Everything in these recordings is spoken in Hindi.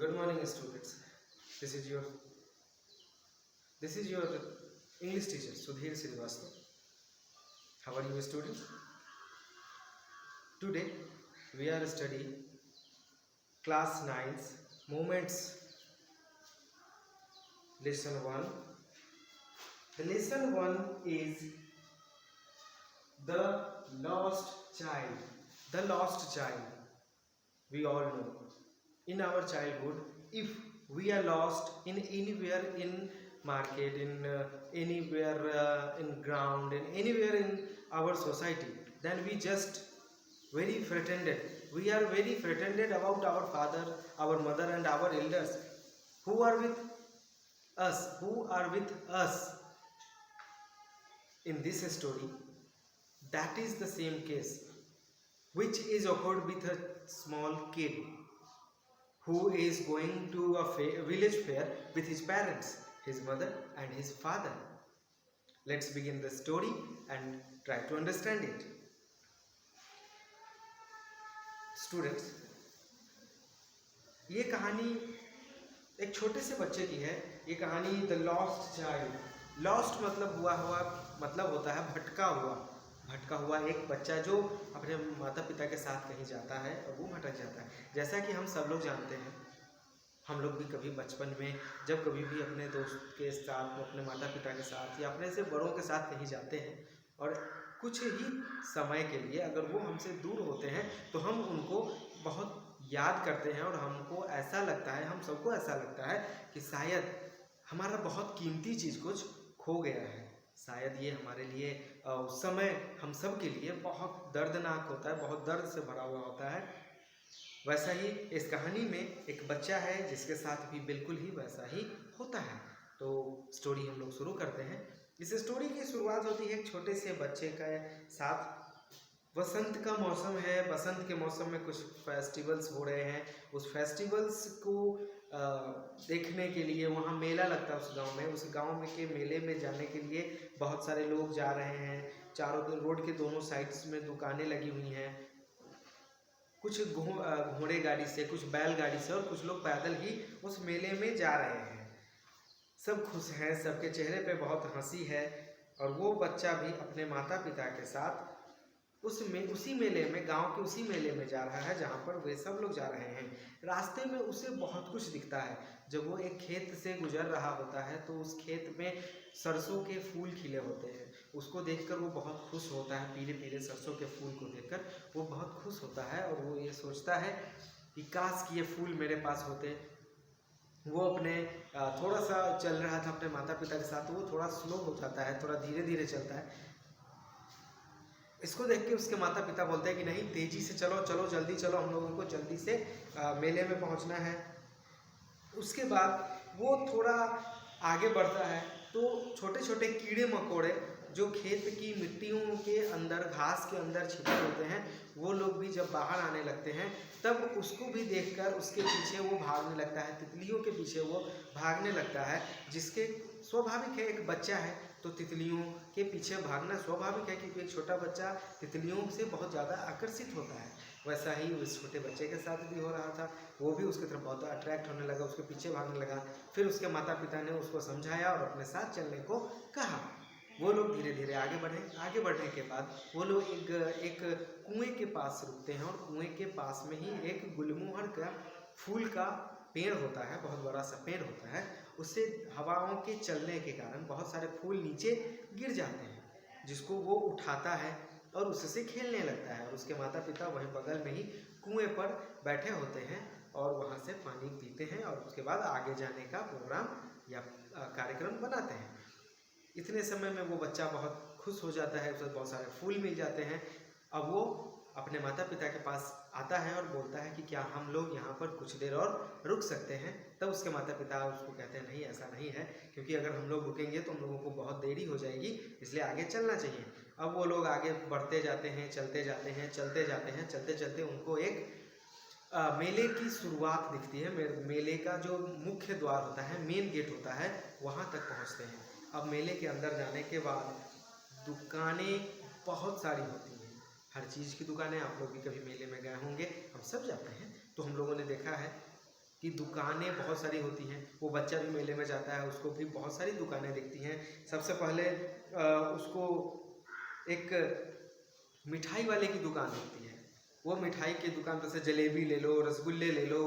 Good morning, students. This is your English teacher Sudhir Srivastava. How are you, students? Today we are studying class 9's Moments lesson 1. The lesson 1 is the lost child. The lost child. We all know in our childhood, if we are lost in anywhere in market, in anywhere in ground, in anywhere in our society, then we just very frightened. We are very frightened about our father, our mother, and our elders who are with us in this story. That is the same case which is occurred with a small kid who is going to a village fair with his parents, his mother and his father. Let's begin the story and try to understand it. Students, ये कहानी एक छोटे से बच्चे की है. ये कहानी द लॉस्ट चाइल्ड. लॉस्ट मतलब होता है भटका हुआ एक बच्चा जो अपने माता पिता के साथ कहीं जाता है और वो भटक जाता है. जैसा कि हम सब लोग जानते हैं, हम लोग भी कभी बचपन में जब कभी भी अपने दोस्त के साथ, अपने माता पिता के साथ या अपने से बड़ों के साथ कहीं जाते हैं और कुछ ही समय के लिए अगर वो हमसे दूर होते हैं तो हम उनको बहुत याद करते हैं और हमको ऐसा लगता है, हम सबको ऐसा लगता है कि शायद हमारा बहुत कीमती चीज़ कुछ खो गया है. शायद ये हमारे लिए उस समय हम सब के लिए बहुत दर्दनाक होता है, बहुत दर्द से भरा हुआ होता है. वैसा ही इस कहानी में एक बच्चा है जिसके साथ भी बिल्कुल ही वैसा ही होता है. तो स्टोरी हम लोग शुरू करते हैं. इस स्टोरी की शुरुआत होती है एक छोटे से बच्चे के साथ. बसंत का मौसम है. बसंत के मौसम में कुछ फेस्टिवल्स हो रहे हैं. उस फेस्टिवल्स को देखने के लिए वहाँ मेला लगता है उस गांव में. उस गांव में के मेले में जाने के लिए बहुत सारे लोग जा रहे हैं. चारों रोड के दोनों साइड्स में दुकानें लगी हुई हैं. कुछ घोड़े गाड़ी से, कुछ बैल गाड़ी से और कुछ लोग पैदल ही उस मेले में जा रहे हैं. सब खुश हैं, सबके चेहरे पे बहुत हंसी है. और वो बच्चा भी अपने माता पिता के साथ उसी मेले में, गांव के उसी मेले में जा रहा है जहाँ पर वे सब लोग जा रहे हैं. रास्ते में उसे बहुत कुछ दिखता है. जब वो एक खेत से गुजर रहा होता है तो उस खेत में सरसों के फूल खिले होते हैं. उसको देखकर वो बहुत खुश होता है. पीले पीले सरसों के फूल को देखकर वो बहुत खुश होता है और वो ये सोचता है कि काश कि ये फूल मेरे पास होते. वो अपने थोड़ा सा चल रहा था अपने माता पिता के साथ, तो वो थोड़ा स्लो हो जाता है, थोड़ा धीरे धीरे चलता है. इसको देख के उसके माता पिता बोलते हैं कि नहीं, तेजी से चलो, जल्दी चलो, हम लोगों को जल्दी से मेले में पहुंचना है. उसके बाद वो थोड़ा आगे बढ़ता है तो छोटे छोटे कीड़े मकोड़े जो खेत की मिट्टियों के अंदर, घास के अंदर छिपे होते हैं, वो लोग भी जब बाहर आने लगते हैं तब उसको भी देखकर उसके पीछे वो भागने लगता है. तितलियों के पीछे वो भागने लगता है. जिसके स्वाभाविक है, एक बच्चा है तो तितलियों के पीछे भागना स्वाभाविक है क्योंकि एक छोटा बच्चा तितलियों से बहुत ज़्यादा आकर्षित होता है. वैसा ही उस छोटे बच्चे के साथ भी हो रहा था. वो भी उसकी तरफ बहुत अट्रैक्ट होने लगा, उसके पीछे भागने लगा. फिर उसके माता पिता ने उसको समझाया और अपने साथ चलने को कहा. वो लोग धीरे धीरे आगे बढ़े. आगे बढ़ने के बाद वो लोग एक कुएं के पास रुकते हैं और कुएं के पास में ही एक गुलमोहर का फूल का पेड़ होता है. बहुत बड़ा सा पेड़ होता है. उससे हवाओं के चलने के कारण बहुत सारे फूल नीचे गिर जाते हैं, जिसको वो उठाता है और उससे खेलने लगता है. और उसके माता पिता वहीं बगल में ही कुएं पर बैठे होते हैं और वहाँ से पानी पीते हैं और उसके बाद आगे जाने का प्रोग्राम या कार्यक्रम बनाते हैं. इतने समय में वो बच्चा बहुत खुश हो जाता है. उसे बहुत सारे फूल मिल जाते हैं. अब वो अपने माता पिता के पास आता है और बोलता है कि क्या हम लोग यहाँ पर कुछ देर और रुक सकते हैं. तब उसके माता पिता उसको कहते हैं नहीं, ऐसा नहीं है, क्योंकि अगर हम लोग रुकेंगे तो हम लोगों को बहुत देरी हो जाएगी, इसलिए आगे चलना चाहिए. अब वो लोग आगे बढ़ते जाते हैं, चलते जाते हैं. चलते चलते उनको एक मेले की शुरुआत दिखती है. मेले का जो मुख्य द्वार होता है, मेन गेट होता है, वहाँ तक पहुँचते हैं. अब मेले के अंदर जाने के बाद दुकानें बहुत सारी होती हैं. हर चीज़ की दुकानें. आप लोग भी कभी मेले में गए होंगे, हम सब जाते हैं तो हम लोगों ने देखा है की दुकानें बहुत सारी होती हैं। वो बच्चा भी मेले में जाता है, उसको भी बहुत सारी दुकानें दिखती हैं। सबसे पहले उसको एक मिठाई वाले की दुकान दिखती है। वो मिठाई की दुकान जैसे जलेबी ले लो, रसगुल्ले ले लो,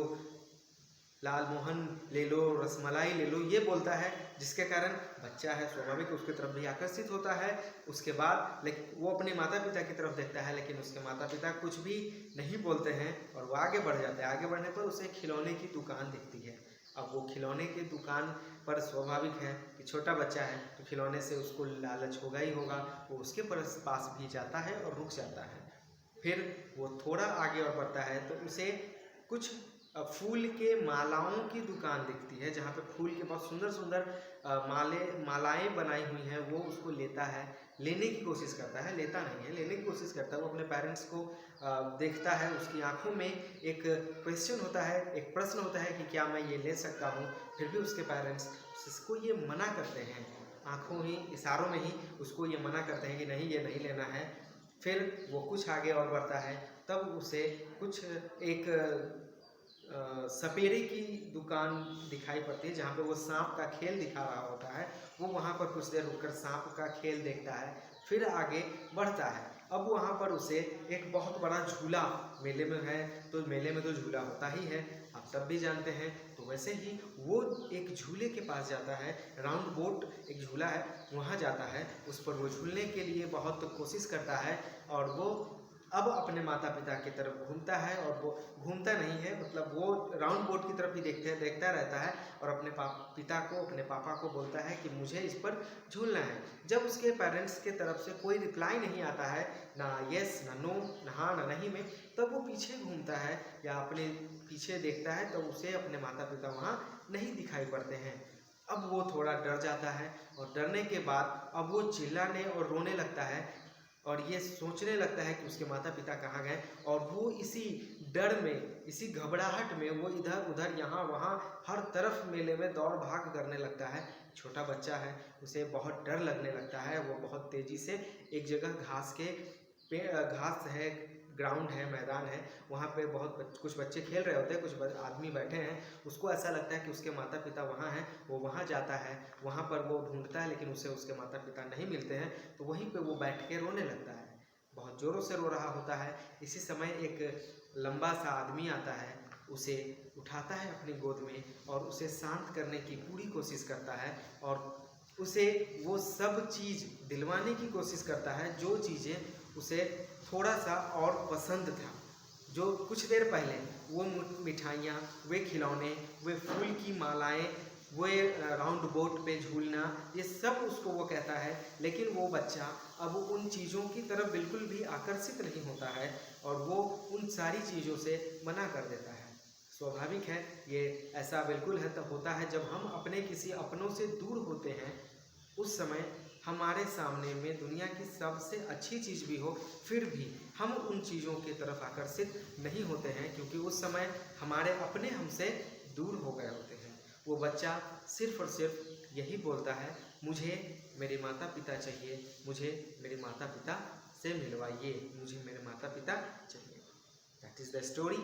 लाल मोहन ले लो, रसमलाई ले लो, ये बोलता है, जिसके कारण बच्चा है स्वाभाविक उसकी तरफ भी आकर्षित होता है। उसके बाद लेकिन वो अपने माता पिता की तरफ देखता है, लेकिन उसके माता पिता कुछ भी नहीं बोलते हैं और वो आगे बढ़ जाता है। आगे बढ़ने पर उसे खिलौने की दुकान दिखती है। अब वो खिलौने की दुकान पर स्वाभाविक है कि छोटा बच्चा है तो खिलौने से उसको लालच होगा ही होगा, वो उसके पास भी जाता है और रुक जाता है। फिर वो थोड़ा आगे और बढ़ता है तो उसे कुछ फूल के मालाओं की दुकान दिखती है, जहाँ पे फूल के बहुत सुंदर सुंदर मालाएं बनाई हुई हैं। वो उसको लेता है, लेने की कोशिश करता है, लेता नहीं है, लेने की कोशिश करता है। वो अपने पेरेंट्स को देखता है, उसकी आंखों में एक क्वेश्चन होता है, एक प्रश्न होता है कि क्या मैं ये ले सकता हूँ। फिर भी उसके पेरेंट्स उसको ये मना करते हैं, आंखों ही इशारों में ही उसको ये मना करते हैं कि नहीं, ये नहीं लेना है। फिर वो कुछ आगे और बढ़ता है, तब उसे कुछ एक सपेरे की दुकान दिखाई पड़ती है, जहाँ पे वो सांप का खेल दिखा रहा होता है। वो वहाँ पर कुछ देर रुककर सांप का खेल देखता है, फिर आगे बढ़ता है। अब वहाँ पर उसे एक बहुत बड़ा झूला, मेले में है तो मेले में तो झूला होता ही है, आप सब भी जानते हैं। तो वैसे ही वो एक झूले के पास जाता है, राउंड बोट एक झूला है, वहाँ जाता है, उस पर वो झूलने के लिए बहुत कोशिश करता है। और वो अब अपने माता पिता की तरफ घूमता है, और वो घूमता नहीं है, मतलब वो राउंड बोट की तरफ ही देखता रहता है और अपने पिता को, अपने पापा को बोलता है कि मुझे इस पर झूलना है। जब उसके पेरेंट्स के तरफ से कोई रिप्लाई नहीं आता है, ना यस ना नो, ना हाँ ना नहीं में, तब वो पीछे घूमता है या अपने पीछे देखता है, तो उसे अपने माता पिता वहाँ नहीं दिखाई पड़ते हैं। अब वो थोड़ा डर जाता है, और डरने के बाद अब वो चिल्लाने और रोने लगता है, और ये सोचने लगता है कि उसके माता पिता कहाँ गए। और वो इसी डर में, इसी घबराहट में वो इधर उधर यहाँ वहाँ हर तरफ मेले में दौड़ भाग करने लगता है। छोटा बच्चा है, उसे बहुत डर लगने लगता है। वो बहुत तेज़ी से एक जगह घास है, ग्राउंड है, मैदान है, वहाँ पे कुछ बच्चे खेल रहे होते हैं, कुछ आदमी बैठे हैं। उसको ऐसा लगता है कि उसके माता पिता वहाँ हैं, वो वहाँ जाता है, वहाँ पर वो ढूंढता है, लेकिन उसे उसके माता पिता नहीं मिलते हैं। तो वहीं पे वो बैठ के रोने लगता है, बहुत ज़ोरों से रो रहा होता है। इसी समय एक लंबा सा आदमी आता है, उसे उठाता है अपनी गोद में और उसे शांत करने की पूरी कोशिश करता है, और उसे वो सब चीज़ दिलवाने की कोशिश करता है जो चीज़ें उसे थोड़ा सा और पसंद था। जो कुछ देर पहले वो मिठाइयाँ, वे खिलौने, वे फूल की मालाएं, वे राउंड बोट पे झूलना, ये सब उसको वो कहता है। लेकिन वो बच्चा अब उन चीज़ों की तरफ बिल्कुल भी आकर्षित नहीं होता है, और वो उन सारी चीज़ों से मना कर देता है। स्वाभाविक है, ये ऐसा बिल्कुल है तब होता है जब हम अपने किसी अपनों से दूर होते हैं। उस समय हमारे सामने में दुनिया की सबसे अच्छी चीज़ भी हो, फिर भी हम उन चीज़ों की तरफ आकर्षित नहीं होते हैं, क्योंकि उस समय हमारे अपने हमसे दूर हो गए होते हैं। वो बच्चा सिर्फ और सिर्फ यही बोलता है, मुझे मेरे माता पिता चाहिए, मुझे मेरे माता पिता से मिलवाइए, मुझे मेरे माता पिता चाहिए। That is the story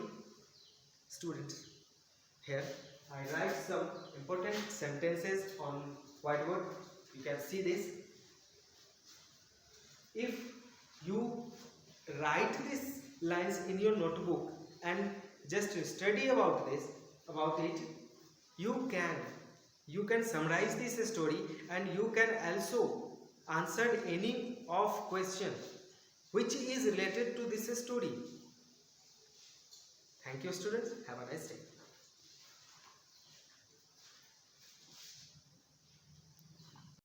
students. Here I write some important sentences on whiteboard. You can see this. If you write these lines in your notebook and just study about it, you can summarize this story, and you can also answer any of question which is related to this story. Thank you students. Have a nice day.